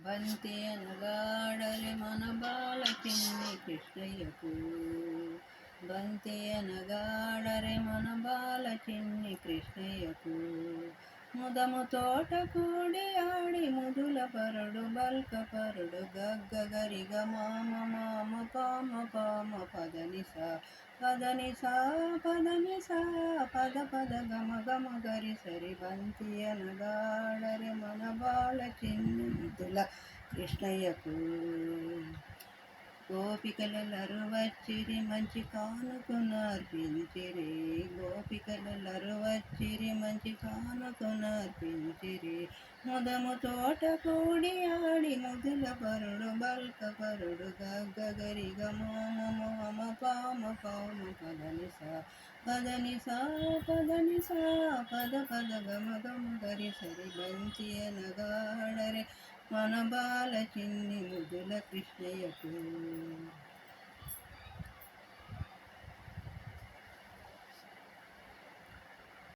బంతి అనగాడలి మన బాల చిన్ని కృష్ణయ్యకు. బంతి అనగాడరే మన బాల చిన్ని కృష్ణయ్యకు. ముదము తోట కూడి ఆడి ముదుల పరుడు బల్క పరుడు గగ్గగరిగ మామ మామ పామ పామ పదని సా పదని సా పదని సా పద పద గమ గమ గరి సరి. బంతి అనగాడరే మన బాల చిన్ని ముదుల కృష్ణయ్యకు. గోపికలెల్లరు వచ్చిరి మంచి కానుకనర్పించిరి. గోపికలెల్లరు వచ్చిరి మంచి కానుకనర్పించిరి. ముదము తోట కూడి ఆడి ముదుల పరుడు బల్క పరుడు గగ్గగరిగ మామ మామ పామ పామ పదని సా పదని సా పదని సా పద పద గమ గమ గరి సరి. బంతి అనగాడరే మన బాల చిన్ని ముదుల కృష్ణయ్యకు.